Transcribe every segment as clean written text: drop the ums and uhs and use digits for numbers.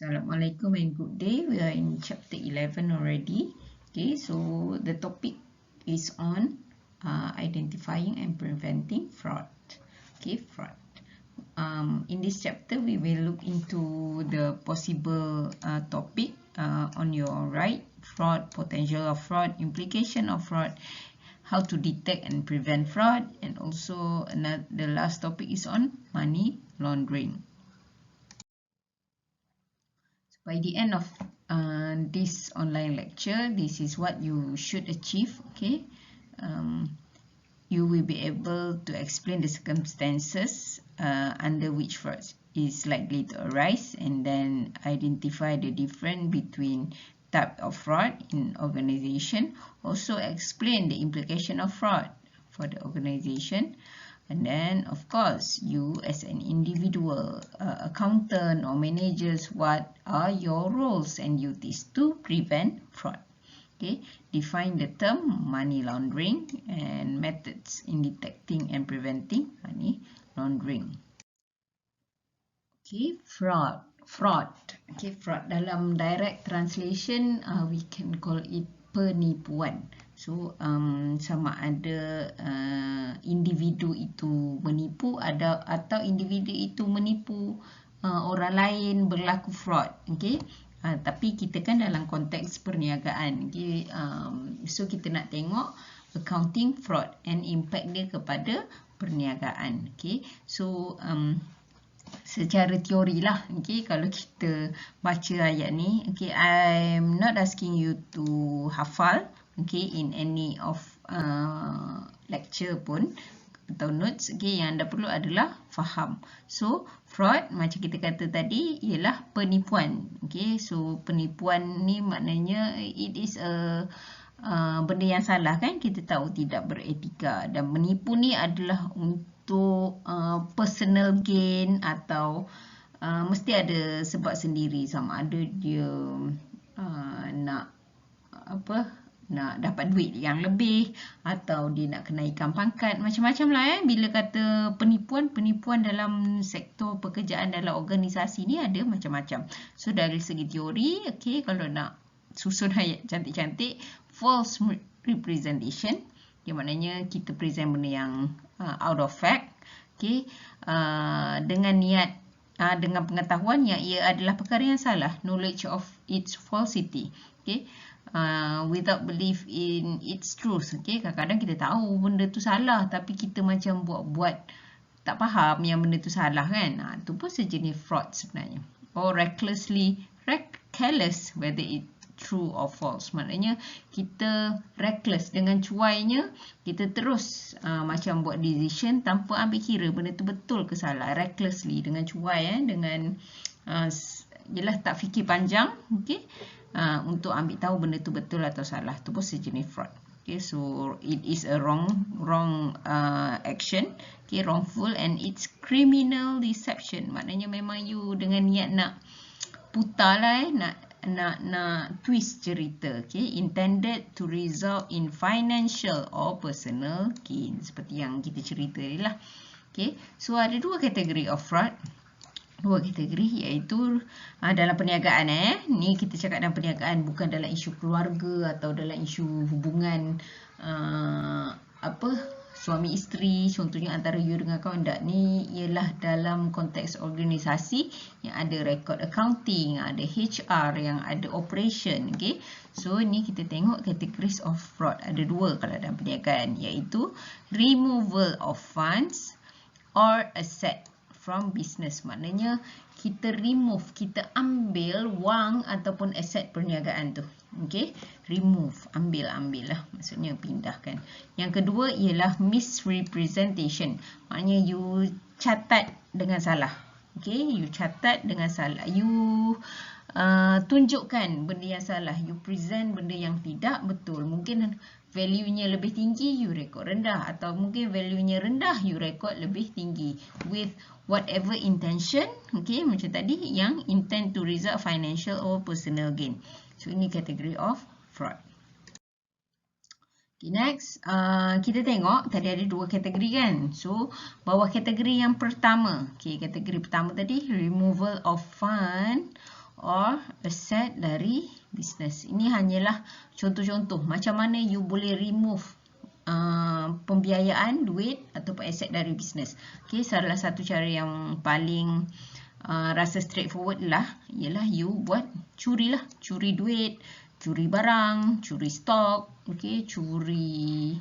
Assalamualaikum and good day. We are in chapter 11 already. Okay, so the topic is on identifying and preventing fraud. Okay, fraud. In this chapter, we will look into the possible topic on your right: fraud, potential of fraud, implication of fraud, how to detect and prevent fraud, and also the last topic is on money laundering. By the end of this online lecture, this is what you should achieve. Okay, you will be able to explain the circumstances under which fraud is likely to arise, and then identify the difference between type of fraud in organization. Also explain the implication of fraud for the organization. And then, of course, you as an individual, accountant or managers, what are your roles and duties to prevent fraud? Okay, define the term money laundering and methods in detecting and preventing money laundering. Okay, fraud. Okay, fraud dalam direct translation, we can call it penipuan. So sama ada individu itu menipu atau individu itu menipu orang lain berlaku fraud. Okay, tapi kita kan dalam konteks perniagaan. Okay, so kita nak tengok accounting fraud and impact dia kepada perniagaan. Okay, so secara teori lah, okay, kalau kita baca ayat ni, okay, I'm not asking you to hafal, okay, in any of lecture pun atau notes, okay, yang anda perlu adalah faham. So fraud, macam kita kata tadi, ialah penipuan. Okay, so penipuan ni maknanya it is a benda yang salah, kan? Kita tahu tidak beretika, dan menipu ni adalah untuk personal gain atau mesti ada sebab sendiri, sama ada dia nak dapat duit yang lebih, atau dia nak kenaikan pangkat, macam-macam lah. Bila kata penipuan dalam sektor pekerjaan dalam organisasi ni ada macam-macam. So dari segi teori, okay, kalau nak susun ayat cantik-cantik, false representation, yang maknanya kita present benda yang out of fact, okay, dengan niat, dengan pengetahuan yang ia adalah perkara yang salah, knowledge of its falsity, okay, without belief in its truth. Okay, kadang-kadang kita tahu benda tu salah, tapi kita macam buat-buat tak faham yang benda tu salah, kan? Itu pun sejenis fraud sebenarnya. Or careless whether it true or false. Maknanya kita reckless, dengan cuainya kita terus macam buat decision tanpa ambil kira benda tu betul ke salah. Recklessly, dengan cuai, dengan jelas tak fikir panjang, okay, untuk ambil tahu benda tu betul atau salah. Tu pun sejenis fraud. Okay, so it is a wrong action, okay, wrongful, and it's criminal deception. Maknanya memang you dengan niat nak putar lah, nak twist cerita, okay, intended to result in financial or personal gain, seperti yang kita cerita ni lah. Okay, so ada dua kategori of fraud. Dua kategori, iaitu dalam perniagaan. Ni kita cakap dalam perniagaan, bukan dalam isu keluarga atau dalam isu hubungan suami isteri, contohnya antara you dengan kawan. Tak, ni ialah dalam konteks organisasi yang ada record accounting, ada HR, yang ada operation. Okay, so ni kita tengok categories of fraud. Ada dua kalau dalam perniagaan, iaitu removal of funds or asset from business. Maknanya kita remove, kita ambil wang ataupun aset perniagaan tu. Okay, remove, ambil lah, maksudnya pindahkan. Yang kedua ialah misrepresentation. Maknanya you catat dengan salah. Okay, you catat dengan salah. You tunjukkan benda yang salah. You present benda yang tidak betul. Mungkin value-nya lebih tinggi, you rekod rendah. Atau mungkin value-nya rendah, you rekod lebih tinggi. With whatever intention, okay, macam tadi, yang intend to result financial or personal gain. So ini kategori of fraud. Okay, next, kita tengok tadi ada dua kategori, kan? So bawah kategori yang pertama, okay, kategori pertama tadi removal of fund or asset dari bisnes. Ini hanyalah contoh-contoh macam mana you boleh remove pembiayaan, duit ataupun aset dari bisnes. Okay, salah satu cara yang paling rasa straightforward lah ialah you buat curi lah, curi duit, curi barang, curi stok, okay, curi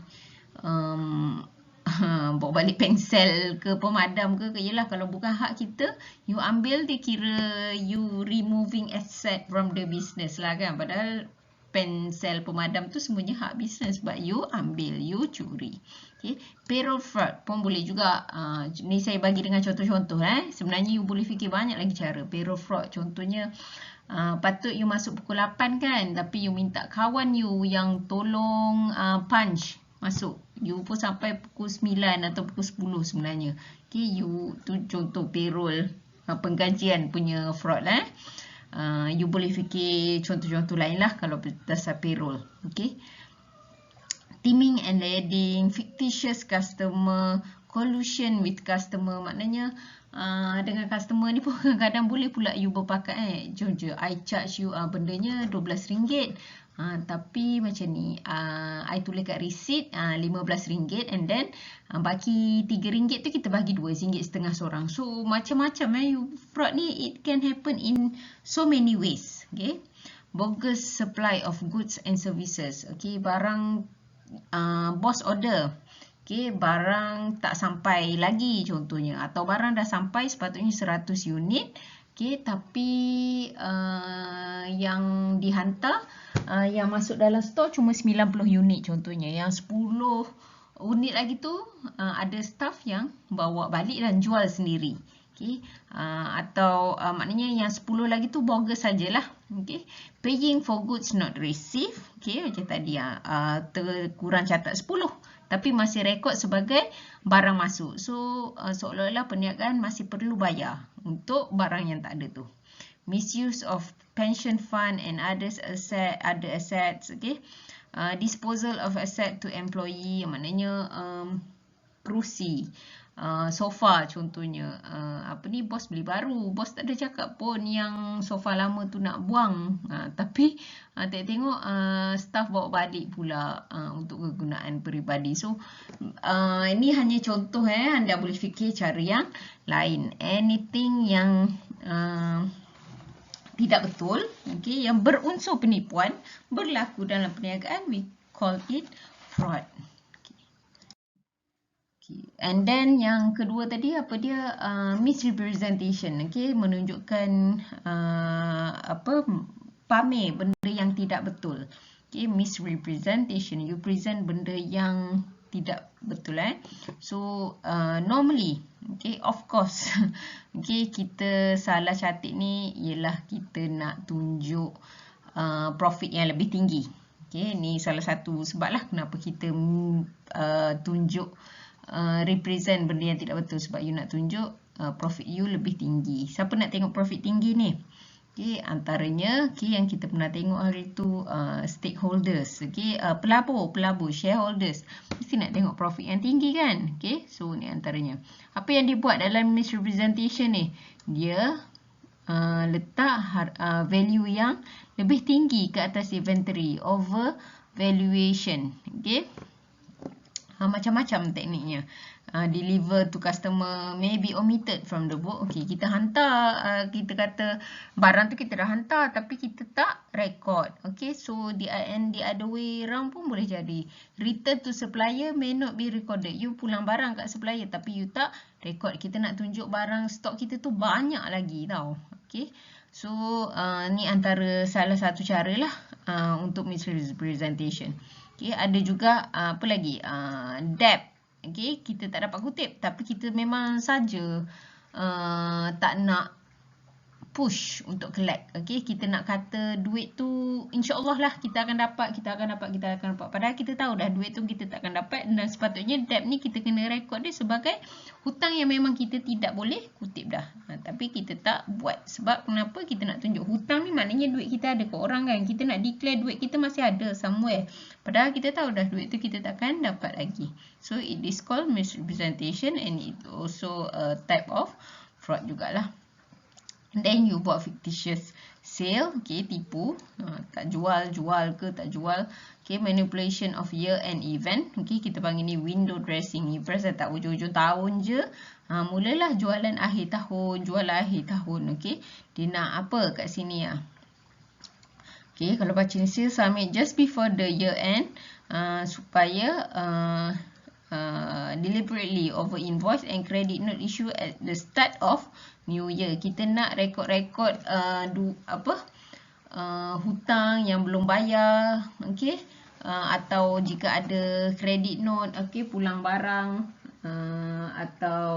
bawa balik pensel ke pemadam ke ialah kalau bukan hak kita, you ambil dia kira you removing asset from the business lah kan, padahal pensel pemadam tu semuanya hak bisnes, but you ambil, you curi. Okay. Payroll fraud pun boleh juga. Ni saya bagi dengan contoh-contoh. Sebenarnya you boleh fikir banyak lagi cara. Payroll fraud contohnya, patut you masuk pukul 8 kan, tapi you minta kawan you yang tolong punch masuk. You pun sampai pukul 9 atau pukul 10 sebenarnya. Okay, you tu contoh payroll penggajian punya fraud lah. You boleh fikir contoh-contoh lain lah kalau dasar payroll. Okay. Teaming and leading, fictitious customer, collusion with customer, maknanya dengan customer ni pun kadang-kadang boleh pula you berpakat jom je I charge you bendanya RM12, tapi macam ni I tulis kat receipt RM15 and then baki RM3 tu kita bagi RM2.50 seorang. So macam-macam you fraud ni, it can happen in so many ways. Okay, bogus supply of goods and services. Okay, barang boss order, okay, barang tak sampai lagi contohnya, atau barang dah sampai sepatutnya 100 unit, okay, tapi yang dihantar yang masuk dalam store cuma 90 unit contohnya, yang 10 unit lagi tu ada staff yang bawa balik dan jual sendiri. Okay. Atau maknanya yang 10 lagi tu bogus sajalah. Okay. Paying for goods not received. Okay, macam tadi kurang catat 10 tapi masih rekod sebagai barang masuk. So seolah-olah perniagaan masih perlu bayar untuk barang yang tak ada tu. Misuse of pension fund and other assets. Okay. Disposal of asset to employee, maknanya kerusi, sofa contohnya, bos beli baru, bos tak ada cakap pun yang sofa lama tu nak buang, tapi tengok staff bawa balik pula untuk kegunaan peribadi. So ini hanya contoh, anda boleh fikir cara yang lain. Anything yang tidak betul, okay, yang berunsur penipuan berlaku dalam perniagaan, we call it fraud. And then yang kedua tadi misrepresentation, okay, menunjukkan pamer benda yang tidak betul. Okay, misrepresentation, you present benda yang tidak betul. So normally, okay, of course, okay, kita salah catat ni ialah kita nak tunjuk profit yang lebih tinggi. Okay, ni salah satu sebab lah kenapa kita tunjuk represent benda yang tidak betul, sebab you nak tunjuk profit you lebih tinggi. Siapa nak tengok profit tinggi ni? Okay, antaranya yang kita pernah tengok hari tu stakeholders, okay, pelabur, shareholders mesti nak tengok profit yang tinggi kan. Okay, so ni antaranya. Apa yang dia buat dalam misrepresentation ni? Dia letak value yang lebih tinggi ke atas inventory, over valuation. Okay, macam-macam tekniknya. Deliver to customer may be omitted from the book. Okay, kita hantar, kita kata barang tu kita dah hantar tapi kita tak record. Okay, so the other way round pun boleh jadi. Return to supplier may not be recorded. You pulang barang kat supplier tapi you tak record. Kita nak tunjuk barang stok kita tu banyak lagi tau. Okay, so ni antara salah satu cara lah untuk misrepresentation. Okay, ada juga apa lagi? Debt. Okay, kita tak dapat kutip tapi kita memang saja tak nak push untuk collect. Okay, kita nak kata duit tu insya-Allah lah kita akan dapat. Padahal kita tahu dah duit tu kita tak akan dapat, dan sepatutnya debt ni kita kena rekod dia sebagai hutang yang memang kita tidak boleh kutip dah. Tapi kita tak buat. Sebab kenapa? Kita nak tunjuk hutang ni maknanya duit kita ada ke orang kan. Kita nak declare duit kita masih ada somewhere. Padahal kita tahu dah duit tu kita takkan dapat lagi. So it is called misrepresentation and it also a type of fraud jugalah. Then you buat fictitious sale, okay, tipu, tak jual ke tak jual. Okay, manipulation of year and event, okay, kita panggil ni window dressing. You press tak hujung-hujung tahun je, mulalah jualan akhir tahun, okay. Dia nak apa kat sini okay, kalau baca ni sale submit just before the year end, supaya deliberately over invoice and credit note issue at the start of new year. Kita nak rekod-rekod hutang yang belum bayar, okay, atau jika ada credit note, okay, pulang barang atau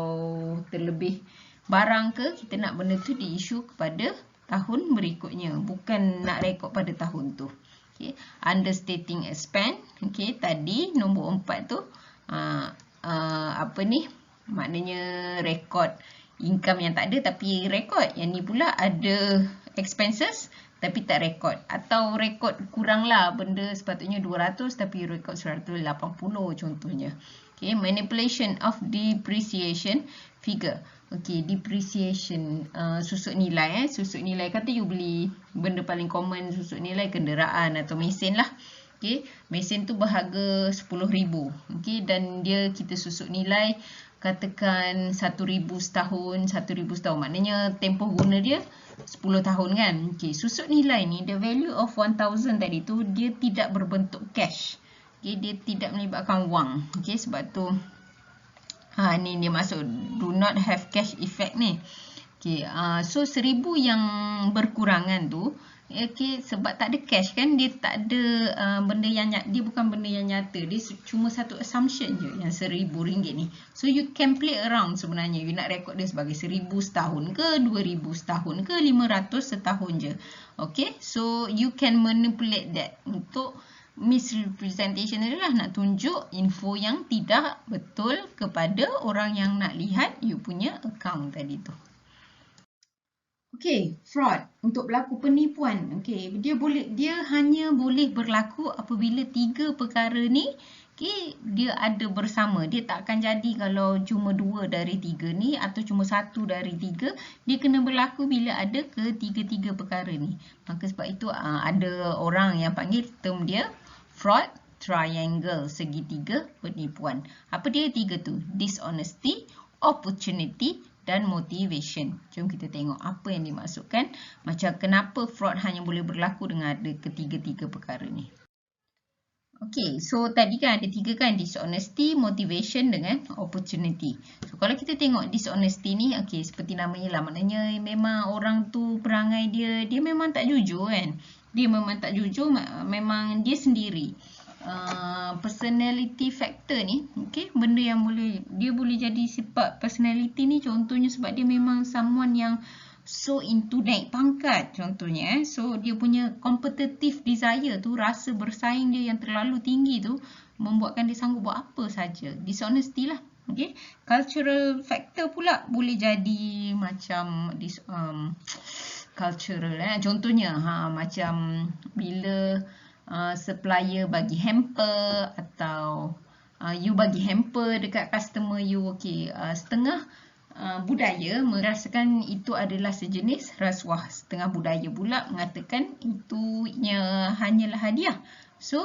terlebih barang ke, kita nak benda tu di-issue kepada tahun berikutnya, bukan nak rekod pada tahun tu. Okay. Understating expense, okay, tadi nombor 4 tu maknanya rekod income yang tak ada tapi rekod. Yang ni pula ada expenses tapi tak rekod, atau rekod kurang lah, benda sepatutnya 200 tapi rekod 180 contohnya. Okay, manipulation of depreciation figure. Okay, depreciation, susut nilai. Susut nilai, kata you beli benda paling common susut nilai kenderaan atau mesin lah. Okay, mesin tu berharga RM10,000. Okay, dan kita susut nilai katakan RM1,000 setahun, RM1,000 setahun. Maknanya tempoh guna dia 10 tahun kan. Okay, susut nilai ni, the value of 1,000 tadi tu, dia tidak berbentuk cash. Okay, dia tidak melibatkan wang. Okay, sebab tu ni dia masuk do not have cash effect ni. Okay, so 1,000 yang berkurangan tu, okay, sebab tak ada cash kan, dia tak ada benda yang dia bukan benda yang nyata, dia cuma satu assumption je yang RM1,000 ni. So you can play around sebenarnya, you nak rekod dia sebagai 1,000 setahun ke, 2,000 setahun ke, 500 setahun je. Okay, so you can manipulate that. Untuk misrepresentation adalah nak tunjuk info yang tidak betul kepada orang yang nak lihat you punya account tadi tu. Okay, fraud, untuk berlaku penipuan. Okay, dia hanya boleh berlaku apabila 3 perkara ni, okay, dia ada bersama. Dia tak akan jadi kalau cuma 2 dari 3 ni atau cuma 1 dari 3. Dia kena berlaku bila ada ketiga-tiga perkara ni. Maka sebab itu ada orang yang panggil term dia fraud triangle, segitiga penipuan. Apa dia 3 tu? Dishonesty, opportunity dan motivation. Jom kita tengok apa yang dimaksudkan. Macam kenapa fraud hanya boleh berlaku dengan ada ketiga-tiga perkara ni. Okay, so tadi kan ada 3 kan, dishonesty, motivation dengan opportunity. So kalau kita tengok dishonesty ni, okay, seperti namanya lah, maknanya memang orang tu perangai dia memang tak jujur kan. Dia memang tak jujur, memang dia sendiri. Personality factor ni, okay, benda yang dia boleh jadi sifat personality ni, contohnya sebab dia memang someone yang so into naik pangkat contohnya. So dia punya competitive desire tu, rasa bersaing dia yang terlalu tinggi tu, membuatkan dia sanggup buat apa saja. Dishonesty lah. Okay, cultural factor pula boleh jadi macam cultural contohnya macam bila supplier bagi hamper atau you bagi hamper dekat customer you, okay, setengah budaya merasakan itu adalah sejenis rasuah, setengah budaya pula mengatakan itu hanyalah hadiah. So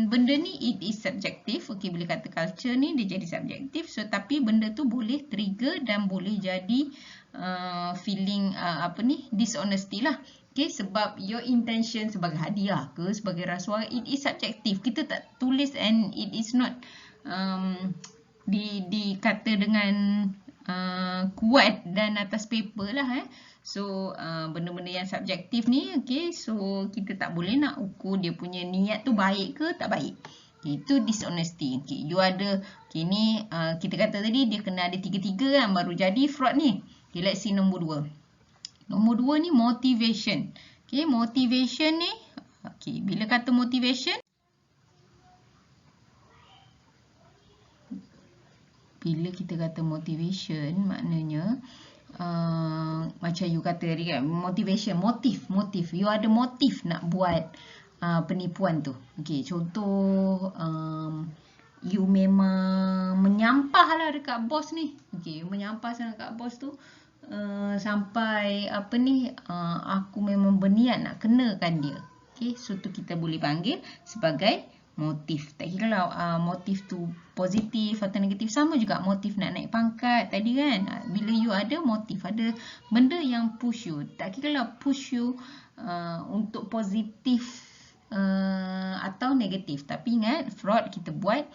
benda ni it is subjective. Okay, bila kata culture ni dia jadi subjektif. So tapi benda tu boleh trigger dan boleh jadi feeling dishonesty lah. Okay, sebab your intention sebagai hadiah ke sebagai rasuah, it is subjektif. Kita tak tulis and it is not dikata dengan kuat dan atas paper lah. So benda-benda yang subjektif ni, okay, so kita tak boleh nak ukur dia punya niat tu baik ke tak baik. Okay, itu dishonesty. Okay, you ada, okay, ni kita kata tadi dia kena ada 3-3 kan baru jadi fraud ni. Okay, let's see nombor 2. Nombor 2 ni motivation. Okay, motivation ni, okay, bila kata motivation, bila kita kata motivation, maknanya macam you kata tadi kan, motivation, motif. You ada motif nak buat penipuan tu. Okay, contoh you memang menyampah lah dekat bos ni. Okay, you menyampah sana dekat bos tu. sampai apa ni, aku memang berniat nak kenakan dia. Okay, so tu kita boleh panggil sebagai motif. Tak kira lah motif tu positif atau negatif, sama juga motif nak naik pangkat tadi kan. Bila you ada motif, ada benda yang push you, tak kira lah push you untuk positif atau negatif. Tapi ingat, fraud kita buat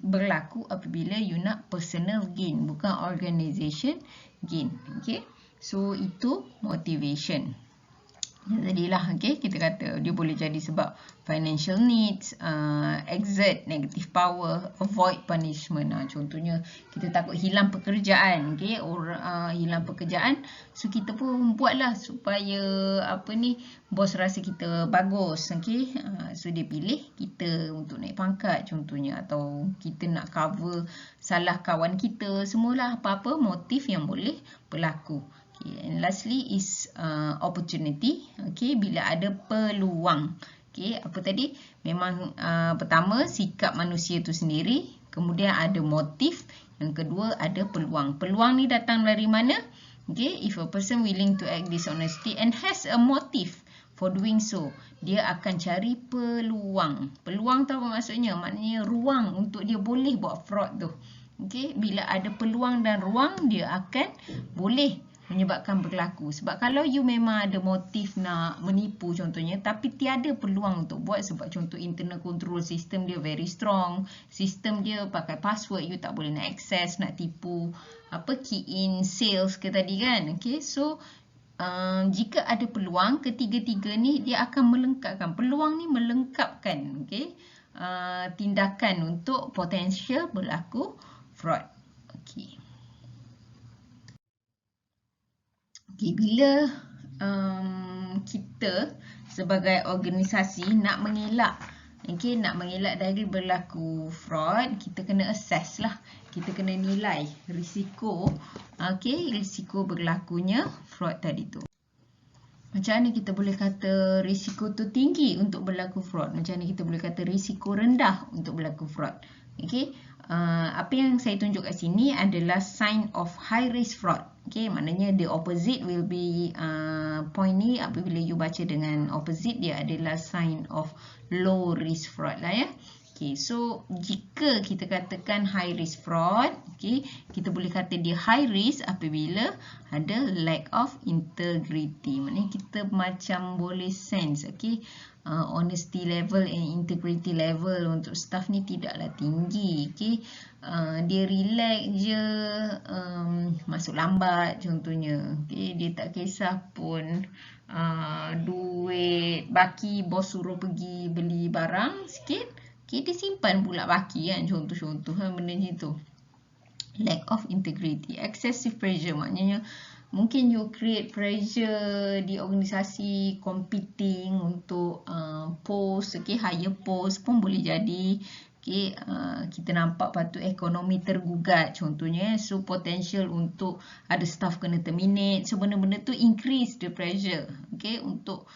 berlaku apabila you nak personal gain, bukan organization gain. Okay, so itu motivation. Tadilah, okay, kita kata dia boleh jadi sebab financial needs, exert negative power, avoid punishment. Contohnya kita takut hilang pekerjaan, okay, hilang pekerjaan, so kita pun buatlah supaya apa ni, bos rasa kita bagus, okay, so dia pilih kita untuk naik pangkat contohnya, atau kita nak cover salah kawan kita, semualah apa-apa motif yang boleh berlaku. Okay, and lastly is opportunity. Okay, bila ada peluang. Okay, apa tadi? Memang pertama sikap manusia itu sendiri, kemudian ada motif, yang kedua ada peluang. Peluang ni datang dari mana? Okay, if a person willing to act dishonesty and has a motive for doing so, dia akan cari peluang. Peluang tu apa maksudnya? Maknanya ruang untuk dia boleh buat fraud tu. Okay, bila ada peluang dan ruang, dia akan boleh menyebabkan berlaku. Sebab kalau you memang ada motif nak menipu contohnya, tapi tiada peluang untuk buat, sebab contoh internal control system dia very strong, sistem dia pakai password, you tak boleh nak access, nak tipu apa key in sales ke tadi kan. Okay, so jika ada peluang, ketiga-tiga ni dia akan melengkapkan. Peluang ni melengkapkan, okay, tindakan untuk potensial berlaku fraud. Okay. Okay, bila kita sebagai organisasi nak mengelak, okay, nak mengelak dari berlaku fraud, kita kena assess lah, kita kena nilai risiko, okay, risiko berlakunya fraud tadi tu. Macam mana kita boleh kata risiko tu tinggi untuk berlaku fraud? Macam mana kita boleh kata risiko rendah untuk berlaku fraud? Okay, apa yang saya tunjuk kat sini adalah sign of high risk fraud. Okay, maknanya the opposite will be point ni, apabila you baca dengan opposite, dia adalah sign of low risk fraud lah ya. Okay, so jika kita katakan high risk fraud, okay, kita boleh kata dia high risk apabila ada lack of integrity. Maknanya kita macam boleh sense, okay, honesty level and integrity level untuk staff ni tidaklah tinggi. Okay, dia relax je, masuk lambat contohnya. Okay, dia tak kisah pun duit baki, bos suruh pergi beli barang sikit, okay, dia simpan pula baki kan, contoh-contoh benda macam tu. Lack of integrity. Excessive pressure, maknanya mungkin you create pressure di organisasi, competing untuk post, okay, higher post pun boleh jadi. Okay, kita nampak patut ekonomi tergugat contohnya, so potential untuk ada staff kena terminate, so benda-benda tu increase the pressure, okay, untuk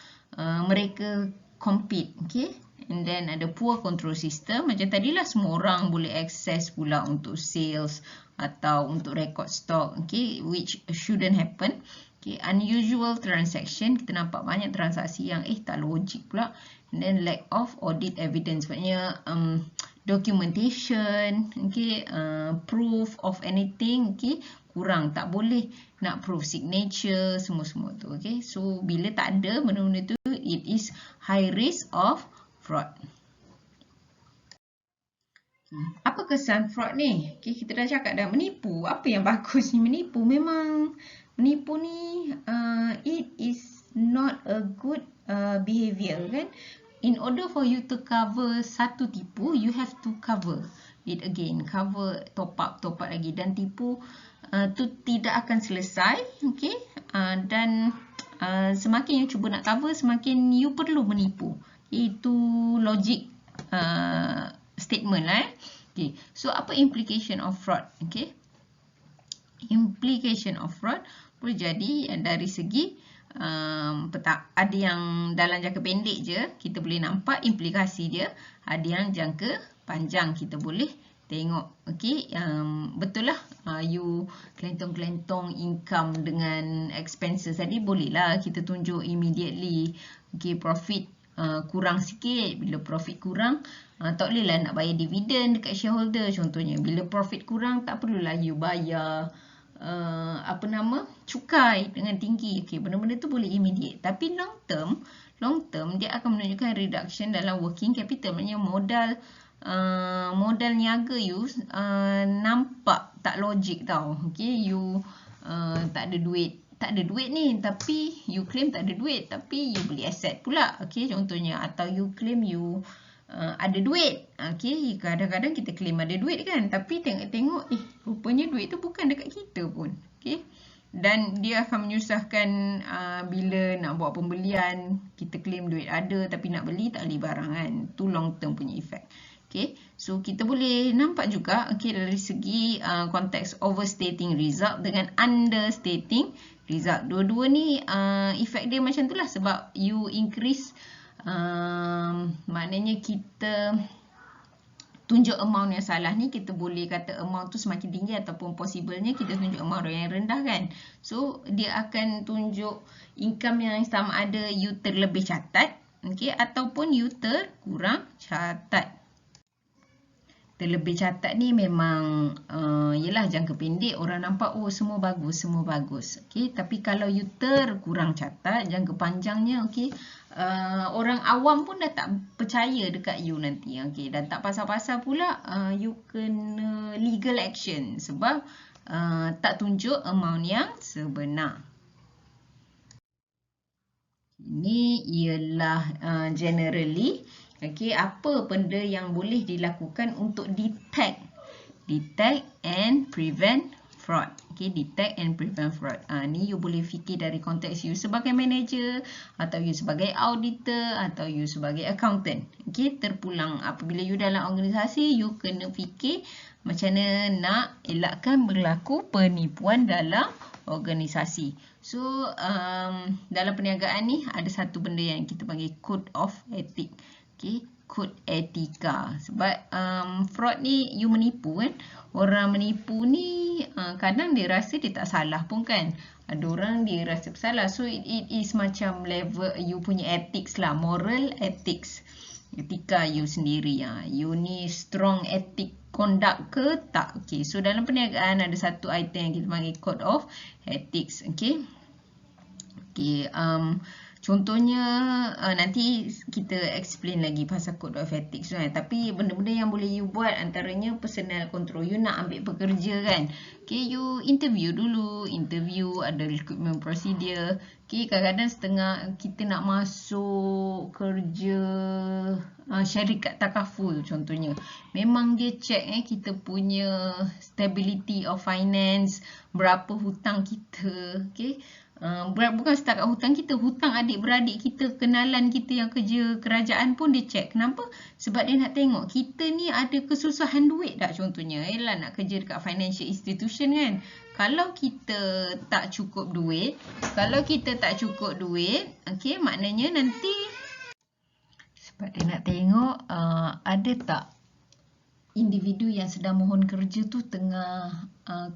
mereka compete. Okay, and then ada poor control system, macam tadilah semua orang boleh access pula untuk sales atau untuk record stock, okay, which shouldn't happen. Okay, unusual transaction, kita nampak banyak transaksi yang tak logik pula. And then lack of audit evidence, maknanya documentation, okay, proof of anything, okay, kurang, tak boleh nak proof signature, semua-semua tu. Okay, so bila tak ada benda-benda tu, it is high risk of fraud. Apa kesan fraud ni? Okay, kita dah cakap dah, menipu. Apa yang bagus ni menipu? Memang menipu ni it is not a good behavior kan. In order for you to cover satu tipu, you have to cover it again, cover, top up lagi, dan tipu tu tidak akan selesai. Okay, dan semakin you cuba nak cover, semakin you perlu menipu. Itu logik statement lah. Okay, so apa implication of fraud? Okay, implication of fraud boleh jadi dari segi ada yang dalam jangka pendek je kita boleh nampak implikasi dia, ada yang jangka panjang kita boleh tengok, okay, betul lah, you kelentong-kelentong income dengan expenses tadi, boleh lah kita tunjuk immediately. Okay, profit kurang sikit. Bila profit kurang, tak boleh lah nak bayar dividen dekat shareholder contohnya. Bila profit kurang, tak perlulah you bayar cukai dengan tinggi. Okay, benda-benda tu boleh immediate. Tapi long term dia akan menunjukkan reduction dalam working capital. Maksudnya modal niaga you nampak tak logik tau. Okay, you tak ada duit ni, tapi you claim tak ada duit, tapi you beli aset pula. Okay, contohnya. Atau you claim you ada duit. Okay, kadang-kadang kita claim ada duit kan, tapi tengok-tengok rupanya duit tu bukan dekat kita pun. Okay, dan dia akan menyusahkan bila nak buat pembelian. Kita claim duit ada, tapi nak beli tak beli barang kan. Tu long term punya effect. Okay, so kita boleh nampak juga, okay, dari segi konteks overstating result dengan understating result. Dua-dua ni effect dia macam tu lah, sebab you increase, maknanya kita tunjuk amount yang salah ni. Kita boleh kata amount tu semakin tinggi, ataupun possible-nya kita tunjuk amount yang rendah kan. So dia akan tunjuk income yang sama ada you terlebih catat, okay, ataupun you terkurang catat. Terlebih catat ni memang yelah jangka pendek orang nampak semua bagus. Okay, tapi kalau you terkurang catat jangka panjangnya, okay, orang awam pun dah tak percaya dekat you nanti. Okay, dan tak pasal-pasal pula you kena legal action sebab tak tunjuk amount yang sebenar. Ini ialah generally, okay, apa benda yang boleh dilakukan untuk detect and prevent fraud. Okay, detect and prevent fraud. Ni you boleh fikir dari konteks you sebagai manager, atau you sebagai auditor, atau you sebagai accountant. Okay, terpulang apabila you dalam organisasi, you kena fikir macam mana nak elakkan berlaku penipuan dalam organisasi. So dalam perniagaan ni ada satu benda yang kita panggil code of ethics. Okay, kod etika. Sebab fraud ni you menipu kan. Orang menipu ni kadang dia rasa dia tak salah pun kan. Ada orang dia rasa bersalah. So it is macam level you punya ethics lah. Moral ethics. Etika you sendiri. You ni strong ethic conduct ke tak? Okay, so dalam perniagaan ada satu item yang kita panggil code of ethics. Okay. Okay, contohnya nanti kita explain lagi pasal code of ethics kan. Tapi benda-benda yang boleh you buat antaranya personal control. You nak ambil pekerja kan. Okay, you interview dulu. Interview, ada recruitment procedure. Okay, kadang-kadang setengah kita nak masuk kerja syarikat takaful contohnya. Memang dia check kita punya stability of finance, berapa hutang kita. Okay. Bukan setakat hutang kita, hutang adik-beradik kita, kenalan kita yang kerja kerajaan pun dia check. Kenapa? Sebab dia nak tengok kita ni ada kesusahan duit tak contohnya. Yelah nak kerja dekat financial institution kan. Kalau kita tak cukup duit, okay, maknanya nanti sebab dia nak tengok ada tak individu yang sedang mohon kerja tu tengah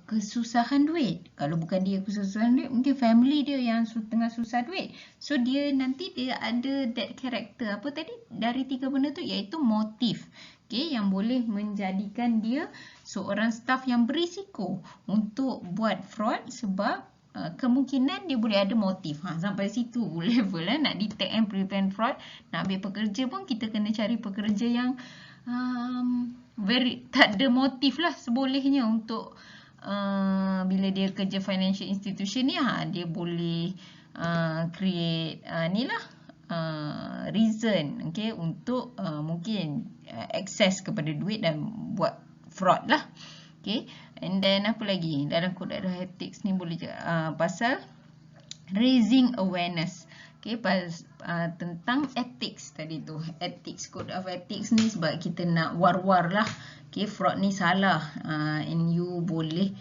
kesusahan duit. Kalau bukan dia kesusahan duit, mungkin family dia yang tengah susah duit. So dia nanti dia ada that character. Apa tadi? Dari 3 benda tu iaitu motif. Okay, yang boleh menjadikan dia seorang staff yang berisiko untuk buat fraud sebab kemungkinan dia boleh ada motif. Sampai situ level nak detect and prevent fraud. Nak ambil pekerja pun kita kena cari pekerja yang tak ada motif lah sebolehnya untuk bila dia kerja financial institution ni dia boleh create reason, okay, untuk mungkin access kepada duit dan buat fraud lah. Okay, and then apa lagi dalam code of ethics ni boleh pasal raising awareness. Okay, tentang ethics tadi tu. Ethics, code of ethics ni sebab kita nak war-war lah. Okay, fraud ni salah. And you boleh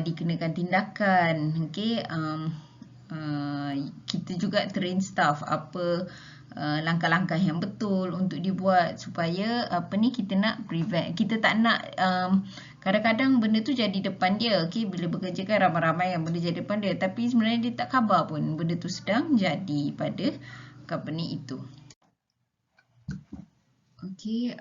dikenakan tindakan. Okay, kita juga train staff apa langkah-langkah yang betul untuk dibuat supaya kita nak prevent, kita tak nak kadang-kadang benda tu jadi depan dia. Okey, bila bekerja kan ramai-ramai yang benda jadi depan dia, tapi sebenarnya dia tak khabar pun benda tu sedang jadi pada company itu. Okay,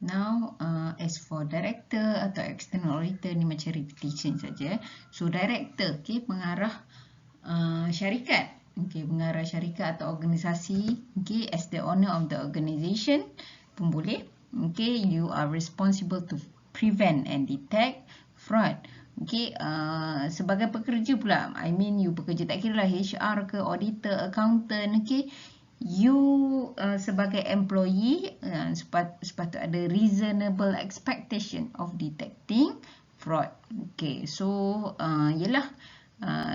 now as for director atau external auditor ni macam repetition saja. So director, okay, pengarah syarikat, okay, pengarah syarikat atau organisasi, okay, as the owner of the organisation pun boleh. Okay, you are responsible to prevent and detect fraud. Okay, sebagai pekerja pula, I mean you bekerja tak kira lah HR ke auditor, accountant, okay. You sebagai employee sepatut ada reasonable expectation of detecting fraud. Okay, so yelah,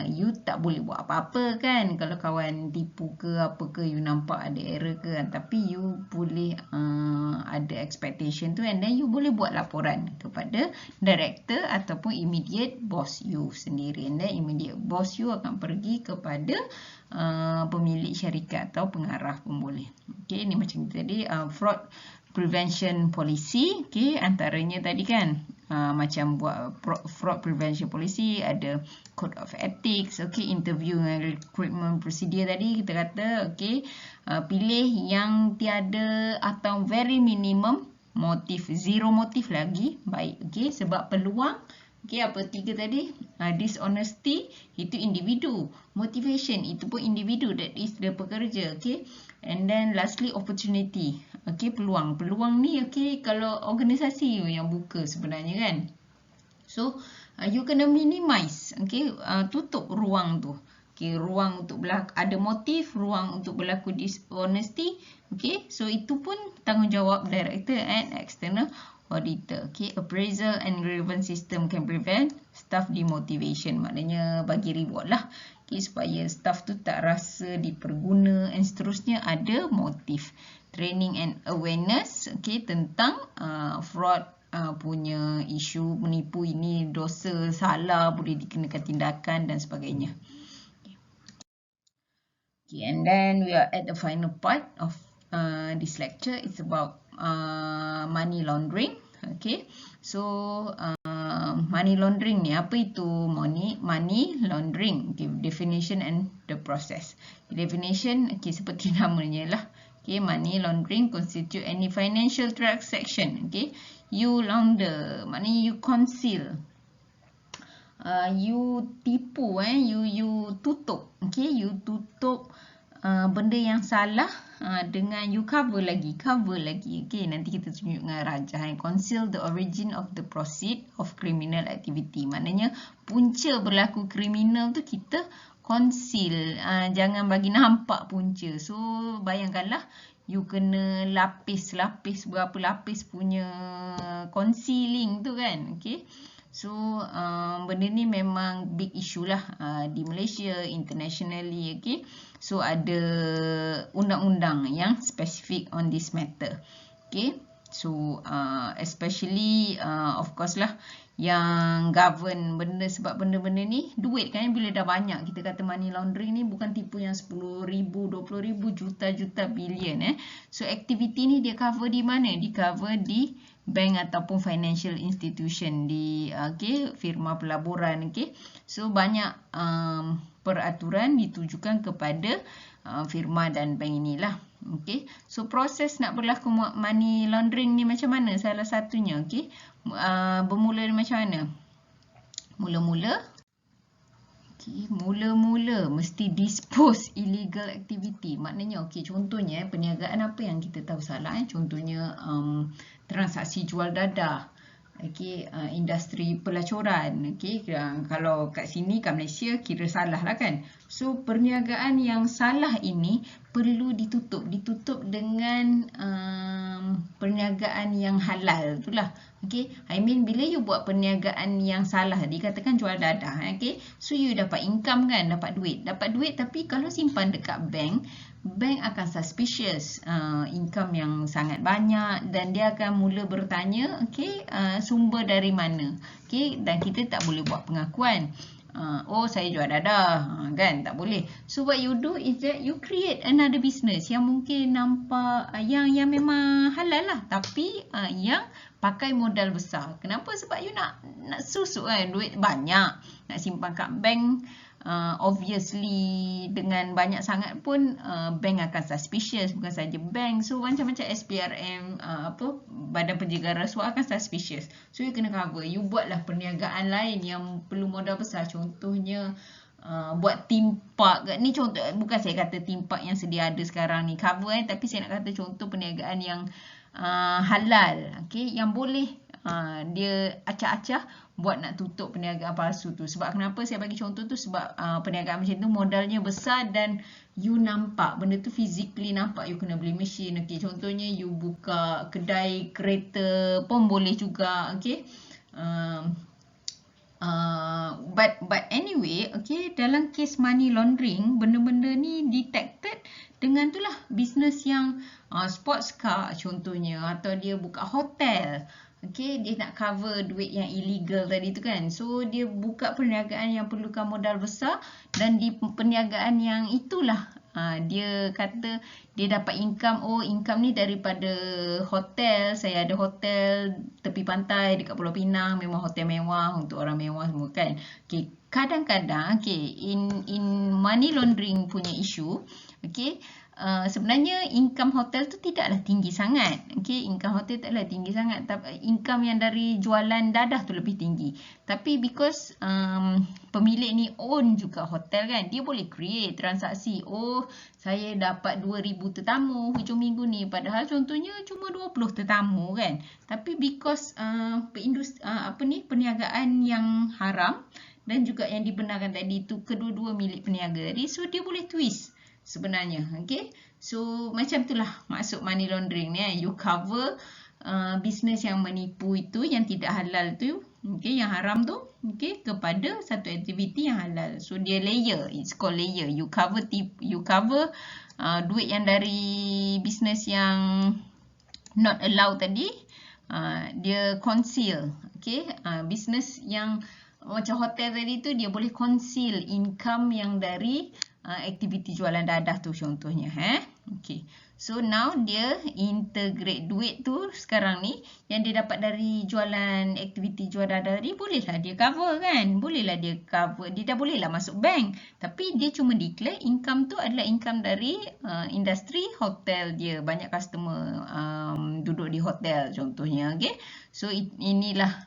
you tak boleh buat apa-apa kan kalau kawan tipu ke apa ke, you nampak ada error ke kan, tapi you boleh ada expectation tu, and then you boleh buat laporan kepada director ataupun immediate boss you sendiri, and then immediate boss you akan pergi kepada pemilik syarikat atau pengarah pun boleh. Okay, ni macam tadi fraud prevention policy. Okay, antaranya tadi kan macam buat fraud prevention policy, ada code of ethics, okay, interview and recruitment procedure tadi kita kata, okay, pilih yang tiada atau very minimum motif, zero motif lagi baik, okay, sebab peluang, okay, apa tiga tadi, dishonesty itu individu, motivation itu pun individu, that is the pekerja, okay, and then lastly opportunity, okay, peluang ni, okay, kalau organisasi yang buka sebenarnya kan, so you kena minimize, okay, tutup ruang tu, okay, ruang untuk ada motif, ruang untuk berlaku dishonesty, okay, so itu pun tanggungjawab director and external auditor. Okay, appraisal and grievance system can prevent staff demotivation, maknanya bagi reward lah, okay, supaya staff tu tak rasa diperguna and seterusnya, ada motif. Training and awareness, okay, tentang fraud punya isu, menipu ini dosa, salah, boleh dikenakan tindakan dan sebagainya. Okay, and then we are at the final part of this lecture. It's about money laundering. Okay, so money laundering ni apa itu? Money laundering, okay, definition and the process. Definition, okay, seperti namanya lah. Okay, money laundering constitute any financial transaction. Okay, you launder, maknanya you conceal, you tipu, you tutup, okay, you tutup benda yang salah dengan you cover lagi, okay, nanti kita tunjuk dengan rajah, conceal the origin of the proceed of criminal activity, maknanya punca berlaku kriminal tu kita conceal, jangan bagi nampak punca. So bayangkanlah you kena lapis berapa lapis punya concealing tu kan, okay. So benda ni memang big issue lah di Malaysia, internationally, okay. So ada undang-undang yang specific on this matter, okay. So especially of course lah yang govern benda, sebab benda-benda ni duit kan, bila dah banyak, kita kata money laundering ni bukan tipu yang 10,000, 20,000, juta-juta, bilion. So aktiviti ni dia cover di mana? Di cover di bank ataupun financial institution, di okay, firma pelaburan, okay. So banyak peraturan ditujukan kepada firma dan bank inilah, okay. So proses nak berlaku money laundering ni macam mana? Salah satunya, okay, bermula macam mana? Mula-mula mesti dispose illegal activity. Maknanya, okay, contohnya perniagaan apa yang kita tahu salah, contohnya transaksi jual dadah, okay, industri pelacuran, okay, kalau kat sini kat Malaysia kira salah lah kan. So perniagaan yang salah ini perlu ditutup dengan perniagaan yang halal itulah, okay. I mean bila you buat perniagaan yang salah, dikatakan jual dadah, okay, so you dapat income kan, dapat duit, tapi kalau simpan dekat bank akan suspicious, income yang sangat banyak, dan dia akan mula bertanya, okay, sumber dari mana, okay, dan kita tak boleh buat pengakuan. Oh, saya jual dadah, kan? Tak boleh. So what you do is that you create another business yang mungkin nampak yang memang halal lah, tapi yang pakai modal besar. Kenapa? Sebab you nak susuk kan, duit banyak, nak simpan kat bank. Obviously dengan banyak sangat pun bank akan suspicious, bukan saja bank. So macam-macam SPRM, Badan Penjagaan Rasuah akan suspicious. So you kena cover. You buatlah perniagaan lain yang perlu modal besar. Contohnya buat theme park. Ni contoh, bukan saya kata theme park yang sedia ada sekarang ni cover tapi saya nak kata contoh perniagaan yang halal, okay, yang boleh dia acah-acah buat nak tutup perniagaan palsu tu. Sebab kenapa saya bagi contoh tu? Sebab perniagaan macam tu modalnya besar dan you nampak benda tu physically nampak. You kena beli mesin. Okay, contohnya you buka kedai kereta pun boleh juga. Okay, but anyway, okay, dalam kes money laundering, benda-benda ni detected dengan tu lah business yang sports car contohnya, atau dia buka hotel. Okay, dia nak cover duit yang illegal tadi tu kan. So dia buka perniagaan yang perlukan modal besar, dan di perniagaan yang itulah dia kata dia dapat income. Oh, income ni daripada hotel. Saya ada hotel tepi pantai dekat Pulau Pinang, memang hotel mewah untuk orang mewah semua kan. Okay, kadang-kadang in money laundering punya issue, okay, sebenarnya income hotel tu tidaklah tinggi sangat. Okay, income hotel tidaklah tinggi sangat, tapi income yang dari jualan dadah tu lebih tinggi. Tapi because pemilik ni own juga hotel kan, dia boleh create transaksi. Oh, saya dapat 2,000 tetamu hujung minggu ni, padahal contohnya cuma 20 tetamu kan. Tapi because perniagaan yang haram dan juga yang dibenarkan tadi tu kedua-dua milik peniaga tadi, so dia boleh twist sebenarnya. Okay, so macam itulah masuk money laundering ni. You cover bisnes yang menipu itu, yang tidak halal tu, okay, yang haram tu, okay, kepada satu aktiviti yang halal. So dia layer, it's called layer. You cover duit yang dari bisnes yang not allowed tadi, dia conceal. Okay, bisnes yang macam hotel tadi tu, dia boleh conceal income yang dari aktiviti jualan dadah tu contohnya. Okay, so now dia integrate duit tu sekarang ni yang dia dapat dari jualan aktiviti jual dadah tadi, bolehlah dia cover kan, bolehlah dia cover, dia dah bolehlah masuk bank, tapi dia cuma declare income tu adalah income dari industri hotel dia, banyak customer duduk di hotel contohnya. Okay, so inilah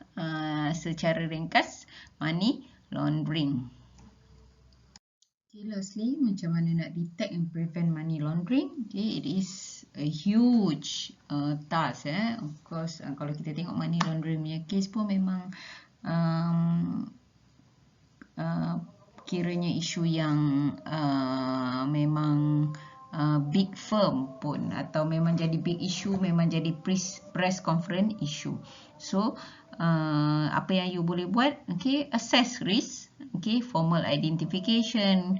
secara ringkas money laundering. Okay, lastly, macam mana nak detect and prevent money laundering? Okay, it is a huge task. Of course, kalau kita tengok money laundering punya case pun memang kiranya isu yang memang big firm pun, atau memang jadi big issue, memang jadi press conference issue. So apa yang you boleh buat? Okay, assess risk. Okay, formal identification.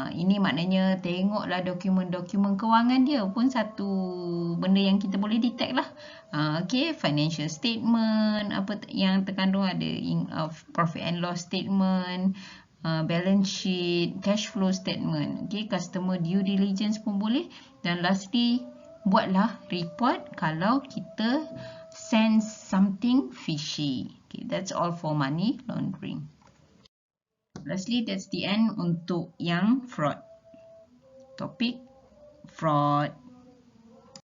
Ini maknanya tengoklah dokumen-dokumen kewangan dia pun satu benda yang kita boleh detect lah. Okay, financial statement, apa yang terkandung ada profit and loss statement, balance sheet, cash flow statement. Okay, customer due diligence pun boleh. Dan lastly, buatlah report kalau kita sense something fishy. Okay, that's all for money laundering. Lastly, that's the end untuk yang fraud. Topik fraud.